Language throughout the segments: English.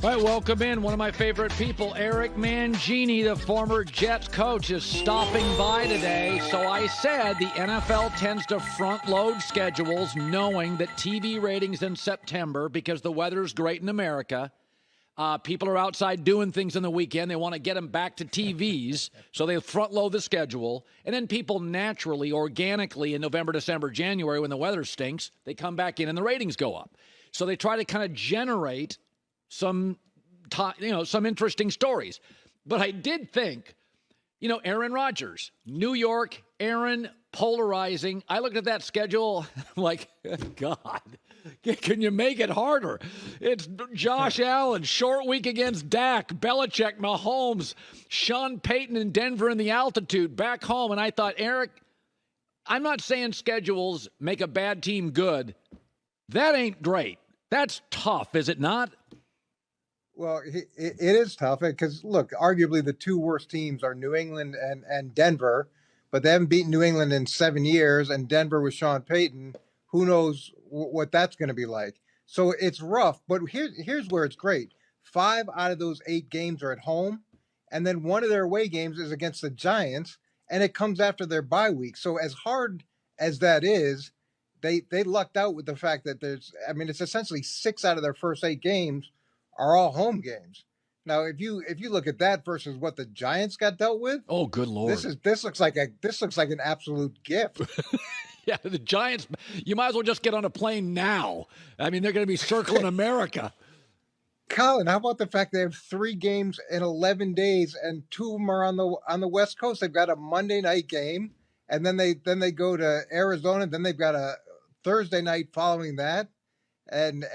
All right, welcome in. One of my favorite people, Eric Mangini, the former Jets coach, is stopping by today. So I said the NFL tends to front load schedules knowing that TV ratings in September, because the weather's great in America, people are outside doing things in the weekend. They want to get them back to TVs, so they front load the schedule. And then people naturally, organically in November, December, January, when the weather stinks, they come back in and the ratings go up. So they try to kind of generate some interesting stories. But I did think, Aaron Rodgers, New York, Aaron, polarizing. I looked at that schedule like, God, can you make it harder? It's Josh Allen, short week against Dak, Belichick, Mahomes, Sean Payton in Denver in the altitude, back home. And I thought, Eric, I'm not saying schedules make a bad team good. That ain't great. That's tough, is it not? Well, it is tough because, look, arguably the two worst teams are New England and Denver, but they haven't beaten New England in 7 years, and Denver with Sean Payton, who knows what that's going to be like. So it's rough, but here's where it's great. 5 out of those 8 games are at home, and then one of their away games is against the Giants, and it comes after their bye week. So as hard as that is, they lucked out with the fact that it's essentially 6 out of their first 8 games are all home games. Now, if you look at that versus what the Giants got dealt with, oh, good Lord, this looks like an absolute gift. Yeah, the Giants. You might as well just get on a plane now. I mean, they're going to be circling America. Colin, how about the fact they have 3 games in 11 days, and 2 of them are on the West Coast? They've got a Monday night game, and then they go to Arizona. Then they've got a Thursday night following that, and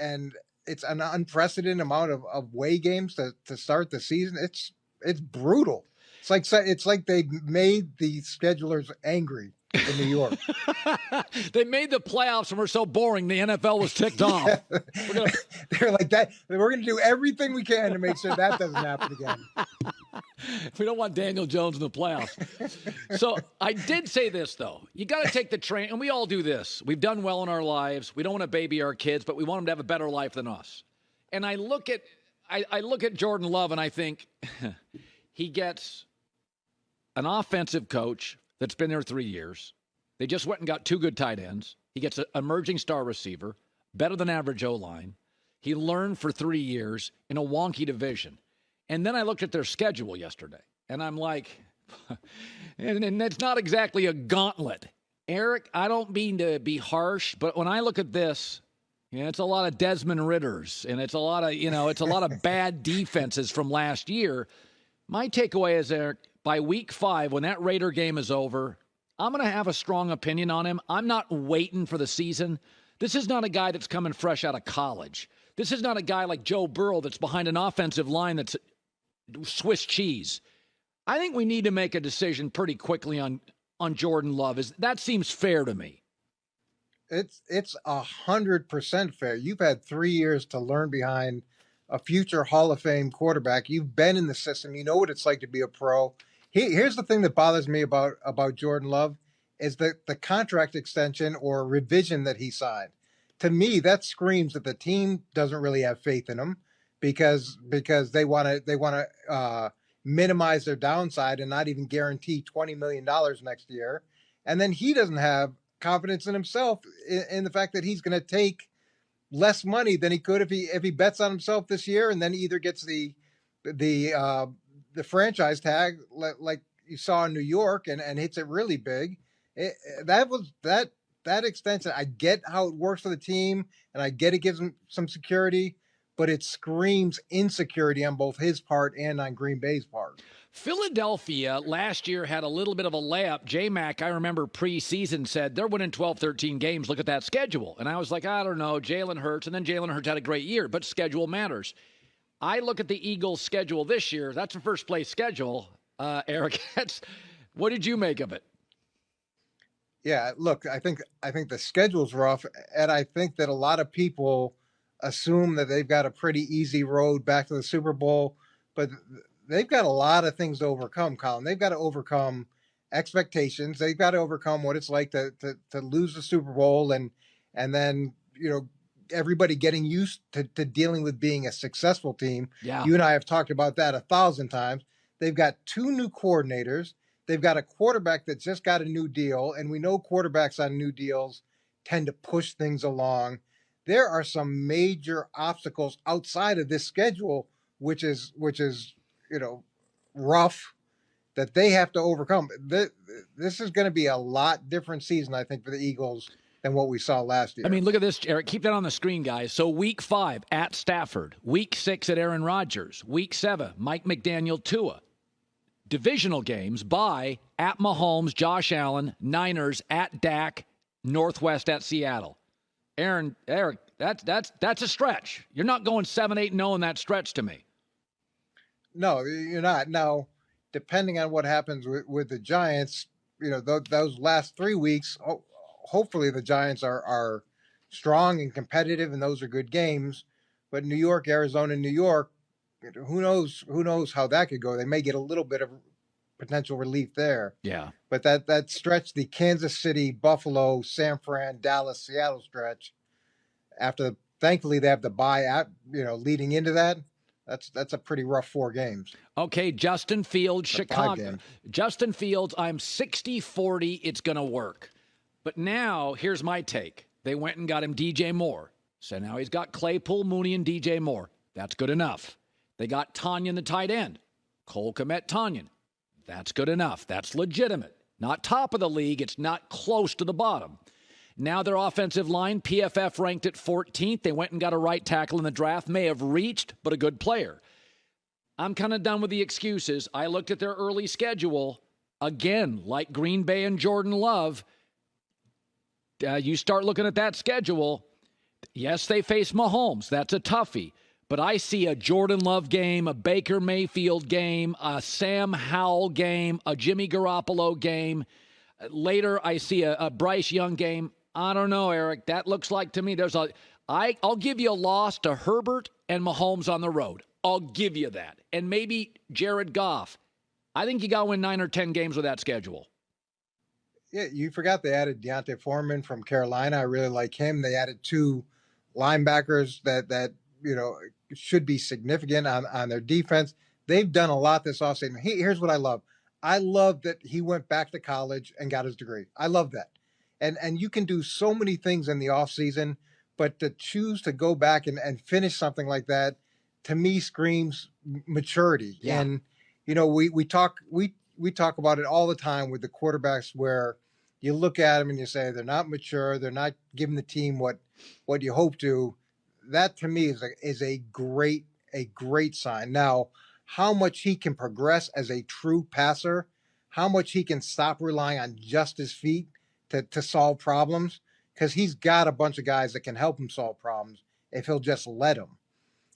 it's an unprecedented amount of away games to start the season. It's brutal. It's like they made the schedulers angry in New York. They made the playoffs and were so boring the NFL was ticked off. They're like that. We're going to do everything we can to make sure that doesn't happen again. We don't want Daniel Jones in the playoffs. So I did say this, though. You got to take the train, and we all do this. We've done well in our lives. We don't want to baby our kids, but we want them to have a better life than us. And I look at Jordan Love, and I think he gets an offensive coach that's been there 3 years. They just went and got 2 good tight ends. He gets an emerging star receiver, better than average O-line. He learned for 3 years in a wonky division. And then I looked at their schedule yesterday, and I'm like, and it's not exactly a gauntlet. Eric, I don't mean to be harsh, but when I look at this, it's a lot of Desmond Ritters, and it's a lot of bad defenses from last year. My takeaway is, Eric, by week 5, when that Raider game is over, I'm going to have a strong opinion on him. I'm not waiting for the season. This is not a guy that's coming fresh out of college. This is not a guy like Joe Burrow that's behind an offensive line that's Swiss cheese. I think we need to make a decision pretty quickly on Jordan Love. That seems fair to me. It's 100% fair. You've had 3 years to learn behind a future Hall of Fame quarterback. You've been in the system. You know what it's like to be a pro. Here's the thing that bothers me about Jordan Love is the contract extension or revision that he signed. To me, that screams that the team doesn't really have faith in him because they want to minimize their downside and not even guarantee $20 million next year. And then he doesn't have confidence in himself in the fact that he's going to take less money than he could if he bets on himself this year and then either gets the franchise tag like you saw in New York and hits it really big. That extension, I get how it works for the team and I get it gives him some security, but it screams insecurity on both his part and on Green Bay's part. Philadelphia last year had a little bit of a layup. J-Mac, I remember preseason, said they're winning 12, 13 games. Look at that schedule. And I was like, I don't know, Jalen Hurts. And then Jalen Hurts had a great year, but schedule matters. I look at the Eagles' schedule this year. That's a first-place schedule, Eric. What did you make of it? Yeah, look, I think the schedule's rough, and I think that a lot of people assume that they've got a pretty easy road back to the Super Bowl, but they've got a lot of things to overcome, Colin. They've got to overcome expectations. They've got to overcome what it's like to lose the Super Bowl and then, everybody getting used to dealing with being a successful team. Yeah. You and I have talked about that 1,000 times. They've got 2 new coordinators. They've got a quarterback that just got a new deal, and we know quarterbacks on new deals tend to push things along. There are some major obstacles outside of this schedule, which is rough, that they have to overcome. This is going to be a lot different season, I think, for the Eagles than what we saw last year. I mean, look at this, Eric. Keep that on the screen, guys. So week 5 at Stafford. Week 6 at Aaron Rodgers. Week 7, Mike McDaniel, Tua. Divisional games by at Mahomes, Josh Allen, Niners, at Dak, Northwest at Seattle. Eric, that's a stretch. You're not going 7-8-0 in that stretch to me. No, you're not. Now, depending on what happens with the Giants, those last 3 weeks, hopefully the Giants are strong and competitive, and those are good games. But New York, Arizona, New York, who knows how that could go. They may get a little bit of potential relief there. Yeah. But that stretch, the Kansas City, Buffalo, San Fran, Dallas, Seattle stretch, thankfully they have the bye out, leading into that. That's a pretty rough 4 games. Okay, Justin Fields, Chicago. Justin Fields, I'm 60-40. It's going to work. But now, here's my take. They went and got him DJ Moore. So now he's got Claypool, Mooney, and DJ Moore. That's good enough. They got Tanyan, the tight end. Cole Kmet, Tanyan. That's good enough. That's legitimate. Not top of the league. It's not close to the bottom. Now their offensive line, PFF ranked at 14th. They went and got a right tackle in the draft. May have reached, but a good player. I'm kind of done with the excuses. I looked at their early schedule. Again, like Green Bay and Jordan Love, you start looking at that schedule. Yes, they face Mahomes. That's a toughie. But I see a Jordan Love game, a Baker Mayfield game, a Sam Howell game, a Jimmy Garoppolo game. Later, I see a Bryce Young game. I don't know, Eric. That looks like to me I'll give you a loss to Herbert and Mahomes on the road. I'll give you that. And maybe Jared Goff. I think you got to win 9 or 10 games with that schedule. Yeah, you forgot they added Deontay Foreman from Carolina. I really like him. They added 2 linebackers that should be significant on their defense. They've done a lot this offseason. Here's what I love. I love that he went back to college and got his degree. I love that. And you can do so many things in the offseason, but to choose to go back and finish something like that, to me, screams maturity. Yeah. And, we talk about it all the time with the quarterbacks where you look at them and you say, they're not mature. They're not giving the team what you hope to. That to me is a great sign. Now, how much he can progress as a true passer, how much he can stop relying on just his feet to solve problems, because he's got a bunch of guys that can help him solve problems if he'll just let them.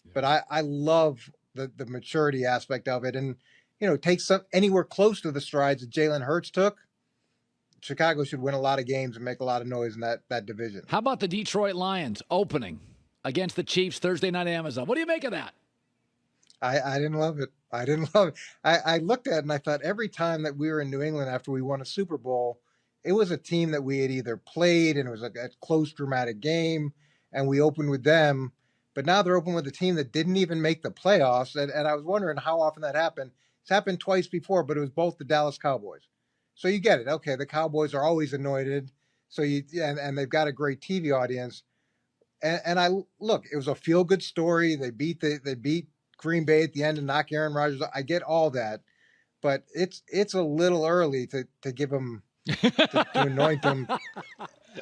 Yeah. But I love the maturity aspect of it, and takes anywhere close to the strides that Jalen Hurts took. Chicago should win a lot of games and make a lot of noise in that division. How about the Detroit Lions opening against the Chiefs Thursday night at Amazon? What do you make of that? I didn't love it. I looked at it and I thought every time that we were in New England after we won a Super Bowl, it was a team that we had either played and it was a close, dramatic game, and we opened with them. But now they're open with a team that didn't even make the playoffs. And I was wondering how often that happened. It's happened twice before, but it was both the Dallas Cowboys. So you get it. Okay, the Cowboys are always anointed. So and they've got a great TV audience. And it was a feel-good story. They beat Green Bay at the end and knock Aaron Rodgers. I get all that, but it's a little early to give them to anoint them.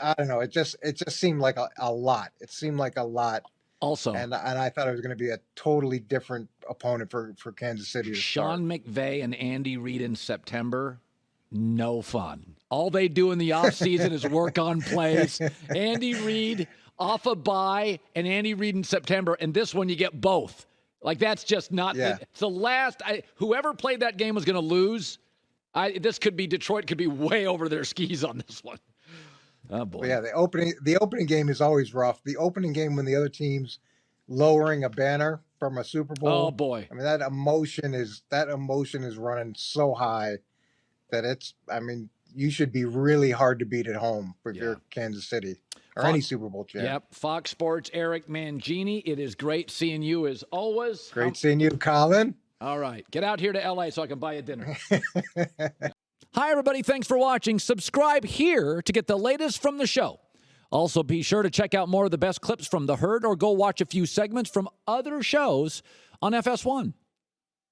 I don't know. It just seemed like a lot. It seemed like a lot. Also, and I thought it was going to be a totally different opponent for Kansas City. Sean McVay and Andy Reid in September. No fun. All they do in the offseason is work on plays. Andy Reid off a bye and Andy Reid in September. And this one, you get both. Like, that's just not it's the last. Whoever played that game was going to lose. This could be Detroit could be way over their skis on this one. Oh, boy. Yeah, the opening game is always rough. The opening game when the other team's lowering a banner from a Super Bowl. Oh, boy. I mean, that emotion is running so high that you should be really hard to beat at home if Yeah. you're Kansas City or Fox- any Super Bowl champ. Yep. Fox Sports, Eric Mangini. It is great seeing you as always. Great seeing you, Colin. All right. Get out here to L.A. so I can buy you dinner. Hi, everybody. Thanks for watching. Subscribe here to get the latest from the show. Also, be sure to check out more of the best clips from The Herd or go watch a few segments from other shows on FS1.